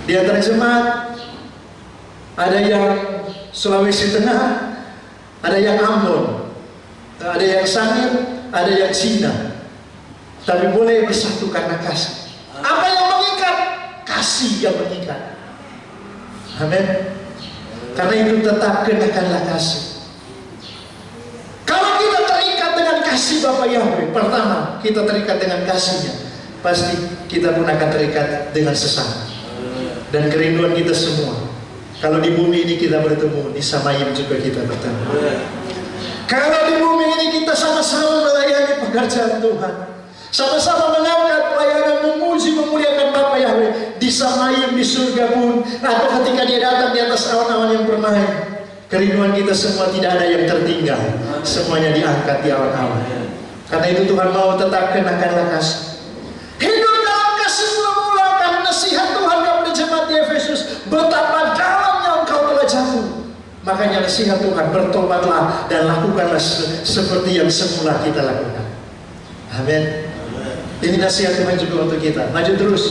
Speaker 1: Di antara jemaat ada yang Sulawesi Tengah, ada yang Ambon, ada yang Sangir, ada yang Cina. Tapi boleh bersatu karena kasih. Apa yang mengikat? Kasih yang mengikat. Amin. Karena itu tetap kenakanlah kasih. Kalau kita terikat dengan kasih Bapa Yahweh, pertama kita terikat dengan kasihnya, pasti kita pun akan terikat dengan sesama. Dan kerinduan kita semua, kalau di bumi ini kita bertemu, di Samayim juga kita bertemu. Kalau di bumi ini kita sama-sama melayani pekerjaan Tuhan, Sama-sama mengangkat pelayanan, memuji, memuliakan Bapa Yahweh di Samayim, di surga pun, atau ketika dia datang di atas awan-awan yang bermain. Kerinduan kita semua tidak ada yang tertinggal, semuanya diangkat di awan-awan. Karena itu Tuhan mau tetap kenakanlah kasih. Hidup dalam kasih mula-mula, karena nasihat Tuhan kepada jemaat di Efesus, betapa dalamnya engkau telah jatuh. Makanya nasihat Tuhan, bertobatlah dan lakukanlah seperti yang semula kita lakukan. Amin. Ini nasihat Tuhan juga untuk kita. Maju terus.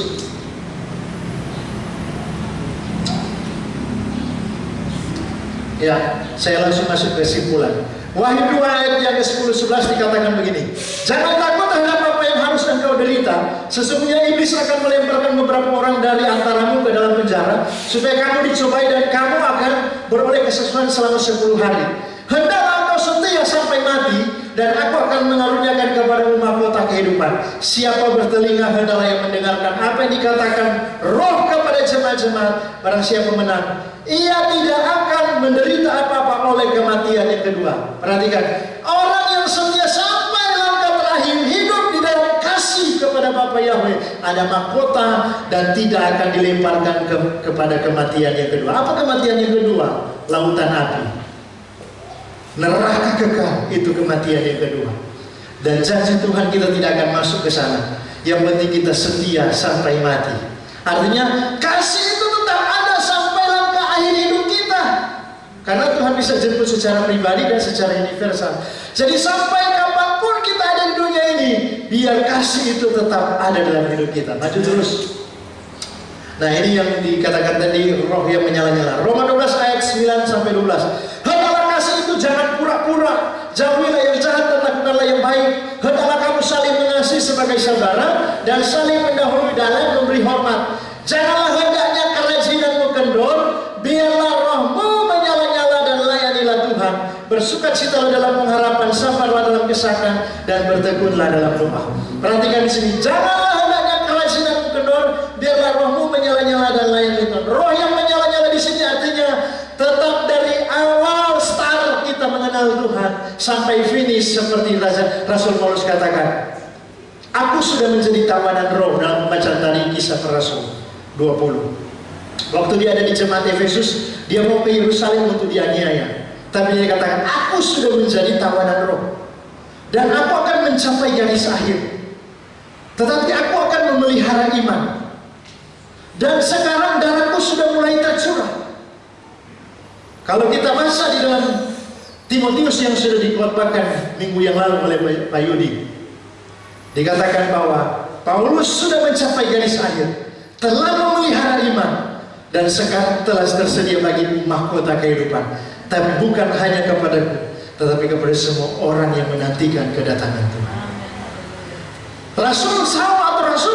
Speaker 1: Ya, saya langsung masuk ke kesimpulan. Wahyu 2 ayat yang ke-10-11 dikatakan begini. Jangan takut terhadap apa yang harus engkau derita. Sesungguhnya iblis akan melemparkan beberapa orang dari antaramu ke dalam penjara, supaya kamu dicobai dan kamu akan beroleh kesesakan selama 10 hari. Hendaklah engkau setia sampai mati, dan aku akan mengaruniakan kepadamu mahkota kehidupan. Siapa bertelinga hendaklah yang mendengarkan apa yang dikatakan Roh kepada jemaat-jemaat. Barang siapa menang, ia tidak akan menderita apa-apa oleh kematian yang kedua. Perhatikan, orang yang setia sampai langkah terakhir, hidup di dalam kasih kepada Bapa Yahweh, ada mahkota dan tidak akan dilemparkan kepada kematian yang kedua. Apa kematian yang kedua? Lautan api, neraka kekal, itu kematian yang kedua. Dan janji Tuhan kita tidak akan masuk ke sana. Yang penting kita setia sampai mati. Artinya kasih itu tetap ada sampai langkah akhir hidup kita. Karena Tuhan bisa jemput secara pribadi dan secara universal. Jadi sampai kapanpun kita ada di dunia ini, biar kasih itu tetap ada dalam hidup kita. Maju terus. Nah, ini yang dikatakan tadi, roh yang menyala-nyala. Roma 12 ayat 9-12. Hendaklah kasih itu jangan pura-pura, jauhilah yang jahat dan lakukanlah yang baik. Hendaklah kamu saling mengasihi sebagai saudara dan saling mendahului dalam memberi hormat. Janganlah hendaknya kerajinan kendor, biarlah rohmu menyala-nyala dan layanilah Tuhan. Bersukacitalah dalam pengharapan, sabarlah dalam kesakan, dan bertekunlah dalam doa. Perhatikan di sini, janganlah hendaknya kerajinan kendor, biarlah rohmu menyala-nyala dan layanilah Tuhan. Roh yang menyala-nyala di sini artinya tetap dari awal start kita mengenal Tuhan sampai finish, seperti Rasul Paulus katakan, aku sudah menjadi tawanan roh, dalam pembacaan tadi Kisah Para Rasul 20. Waktu dia ada di jemaat Efesus, dia mau ke Yerusalem untuk dianiaya, tapi dia katakan, aku sudah menjadi tawanan roh, dan aku akan mencapai garis akhir, tetapi aku akan memelihara iman. Dan sekarang darahku sudah mulai tercurah. Kalau kita baca di dalam Timotius yang sudah dikotbahkan minggu yang lalu oleh Pak Yudi, dikatakan bahwa Paulus sudah mencapai garis akhir, telah memelihara iman, dan sekarang telah tersedia bagi mahkota kehidupan. Tapi bukan hanya kepadaku, tetapi kepada semua orang yang menantikan kedatangan Tuhan. Rasul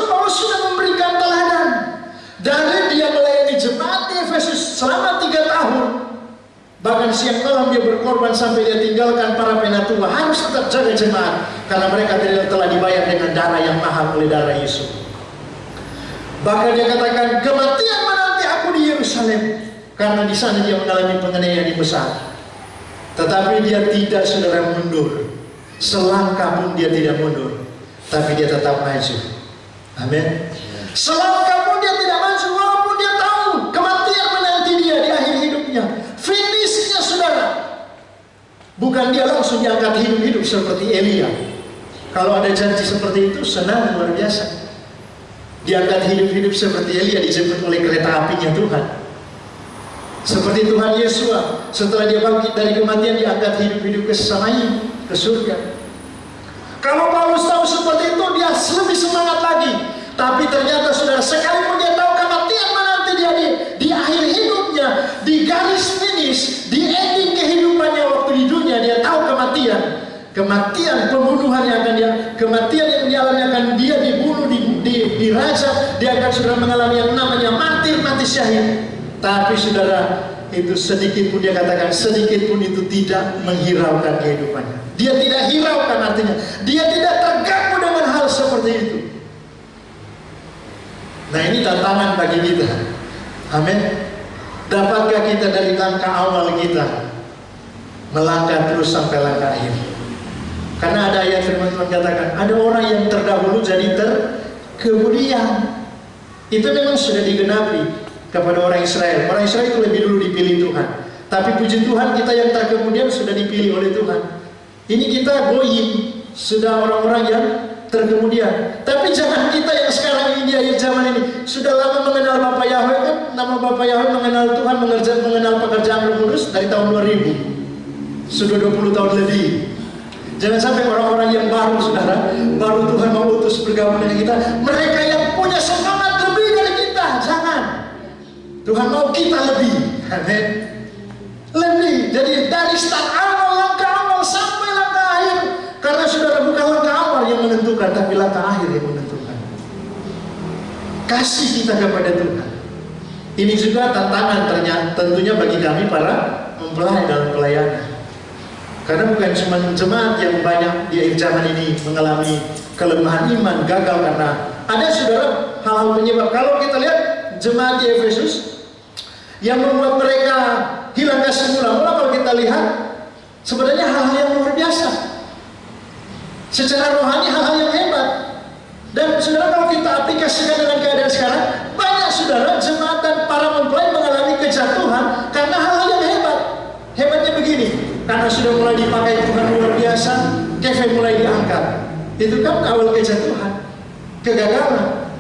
Speaker 1: Paulus sudah memberikan teladan. Dari dia melayani jemaat di Efesus selama 3 tahun, bahkan siang malam dia berkorban sampai dia tinggalkan para penatua. Harus tetap jaga jemaat, karena mereka telah dibayar dengan darah yang mahal oleh darah Yesus. Bahkan dia katakan, kematian menanti aku di Yerusalem, karena di sana dia mengalami penganiayaan yang besar. Tetapi dia tidak, saudara, mundur. Selangkah pun dia tidak mundur, tapi dia tetap maju. Amin. Selangkah pun dia tidak maju, walaupun dia tahu kematian menanti dia di akhir hidupnya. Finishnya, saudara, bukan dia langsung diangkat hidup-hidup seperti Elia. Kalau ada janji seperti itu, senang luar biasa. Diangkat hidup-hidup seperti Elia, dijemput oleh kereta apinya Tuhan. Seperti Tuhan Yesus, setelah dia bangkit dari kematian, diangkat hidup-hidup ke Samayim, ke surga. Kalau Paulus tahu seperti itu, dia lebih semangat lagi. Tapi ternyata, saudara, sekalipun dia tahu kematian menanti dia di akhir hidupnya, di garis finish, di ending kehidupannya waktu di dunia, dia tahu kematian pembunuhan yang akan dia, kematian yang dialami akan dia dibunuh, dirajam, dia akan sudah mengalami yang namanya mati syahid. Tapi, saudara, itu sedikit pun dia katakan, sedikit pun itu tidak menghiraukan kehidupannya. Dia tidak hiraukan, artinya dia tidak terganggu dengan hal seperti itu. Nah, ini tantangan bagi kita. Amin. Dapatkah kita dari langkah awal kita melangkah terus sampai langkah akhir? Karena ada ayat firman Tuhan katakan, ada orang yang terdahulu jadi terkemudian. Itu memang sudah digenapi kepada orang Israel. Orang Israel itu lebih dulu dipilih Tuhan. Tapi puji Tuhan, kita yang terkemudian sudah dipilih oleh Tuhan. Ini kita goyim, sudah orang-orang yang terkemudian. Tapi jangan kita yang sekarang ini di akhir zaman ini sudah lama mengenal Bapak Yahweh, kan nama Bapak Yahweh mengenal Tuhan, mengenal pekerjaan Roh Kudus dari tahun 2000. Sudah 20 tahun lebih. Jangan sampai orang-orang yang baru, saudara, baru Tuhan mau utus bergabung dengan kita, mereka yang punya semangat lebih dari kita. Jangan. Tuhan mau kita lebih. Amin. Lebih. Jadi dari start awal, langkah awal sampai langkah akhir. Karena saudara, bukan langkah awal yang menentukan, tapi langkah akhir yang menentukan. Kasih kita kepada Tuhan. Ini juga tantangan tentunya bagi kami para mempelai dalam pelayanan. Karena bukan cuma jemaat yang banyak di akhir zaman ini mengalami kelemahan iman, gagal karena ada, saudara, hal-hal penyebab. Kalau kita lihat jemaat di Efesus yang membuat mereka hilang kasih mula-mula, kalau kita lihat sebenarnya hal-hal yang luar biasa. Secara rohani hal-hal yang hebat. Dan saudara, kalau kita aplikasikan dengan keadaan sekarang, banyak saudara jemaat dan para mempelai mengalami kejatuhan karena hal-hal yang hebat. Hebatnya begini, karena sudah mulai dipakai Tuhan luar biasa, kefir mulai diangkat. Itu kan awal kejatuhan, kegagalan.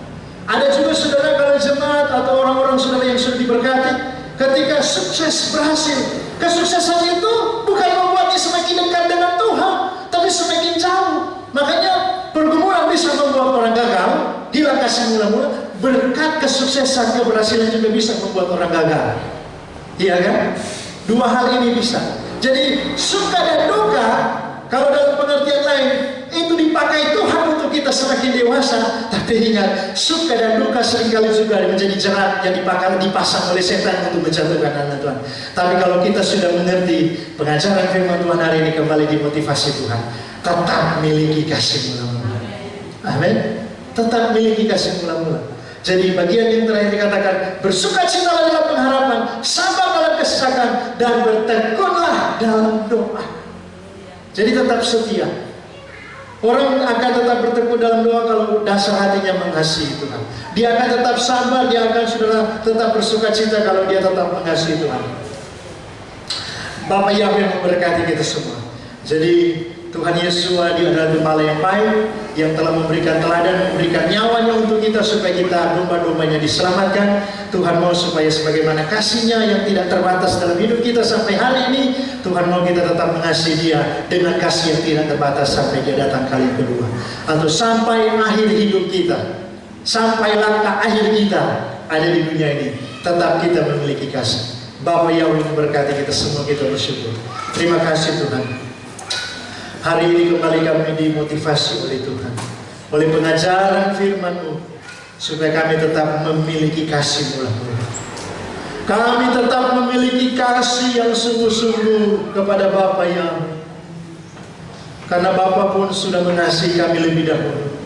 Speaker 1: Ada juga saudara, kalau jemaat atau orang-orang saudara yang sudah diberkati, ketika sukses berhasil, kesuksesan itu bukan membuatnya semakin dekat dengan Tuhan, tapi semakin jauh. Makanya pergumulan bisa membuat orang gagal, hilang kasih mula-mula. Berkat kesuksesan, keberhasilan juga bisa membuat orang gagal. Iya kan? Dua hal ini bisa. Jadi suka dan duka, kalau dalam pengertian lain, itu dipakai Tuhan untuk kita semakin dewasa. Tapi ingat, suka dan duka seringkali juga menjadi jerat yang dipasang oleh setan untuk menjatuhkan anak Tuhan. Tapi kalau kita sudah mengerti pengajaran firman Tuhan hari ini, kembali dimotivasi Tuhan, tetap miliki kasih mula-mula. Amin. Tetap miliki kasih mula-mula. Jadi bagian yang terakhir dikatakan, bersukacitalah dalam pengharapan, sabar dalam kesesakan, dan bertekunlah dalam doa. Jadi tetap setia. Orang akan tetap bertekun dalam doa kalau dasar hatinya mengasihi Tuhan. Dia akan tetap sabar, dia akan tetap bersukacita kalau dia tetap mengasihi Tuhan. Bapak Yahweh memberkati kita semua. Jadi Tuhan Yesus dia adalah gembala yang baik, yang telah memberikan teladan, memberikan nyawanya untuk kita supaya kita domba-dombanya diselamatkan. Tuhan mau supaya sebagaimana kasih-Nya yang tidak terbatas dalam hidup kita sampai hari ini, Tuhan mau kita tetap mengasihi Dia dengan kasih yang tidak terbatas sampai Dia datang kali kedua, atau sampai akhir hidup kita, sampai langkah akhir kita ada di dunia ini, tetap kita memiliki kasih. Bapa Yahweh memberkati kita semua, kita bersyukur. Terima kasih Tuhan. Hari ini kembali kami dimotivasi oleh Tuhan, oleh pengajaran firman-Mu, supaya kami tetap memiliki kasih mula-mula. Kami tetap memiliki kasih yang sungguh-sungguh kepada Bapa Yahweh. Karena Bapa pun sudah mengasihi kami lebih dahulu,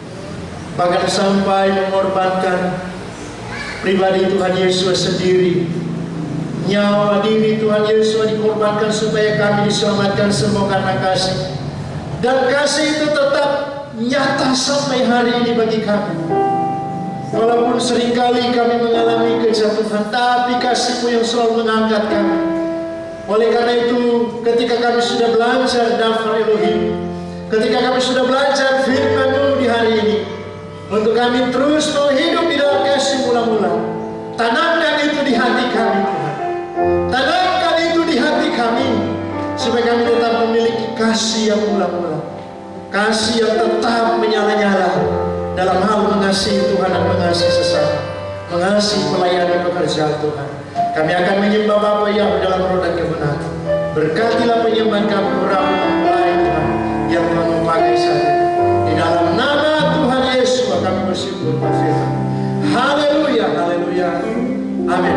Speaker 1: bahkan sampai mengorbankan pribadi Tuhan Yesus sendiri. Nyawa diri Tuhan Yesus dikorbankan supaya kami diselamatkan semua karena kasih. Dan kasih itu tetap nyata sampai hari ini bagi kami. Walaupun seringkali kami mengalami kejatuhan, tapi kasih-Mu yang selalu mengangkat kami. Oleh karena itu, ketika kami sudah belajar daftar Elohim, ketika kami sudah belajar firman-Mu di hari ini, untuk kami terus mau hidup di dalam kasih mula-mula. Tanamkan itu di hati kami, Tuhan. Tanamkan itu di hati kami, supaya kami tetap memiliki kasih yang mula-mula, kasih yang tetap menyala-nyala dalam hal mengasihi Tuhan dan mengasihi sesama, mengasihi pelayanan pekerjaan Tuhan. Kami akan menyembah Bapa Yahweh dalam roh dan kebenaran. Berkatilah penyembahan kami, berapa mempelai Tuhan yang Tuhan memakai saat ini. Di dalam nama Tuhan Yesus kami bersyukur. Haleluya, haleluya, amin.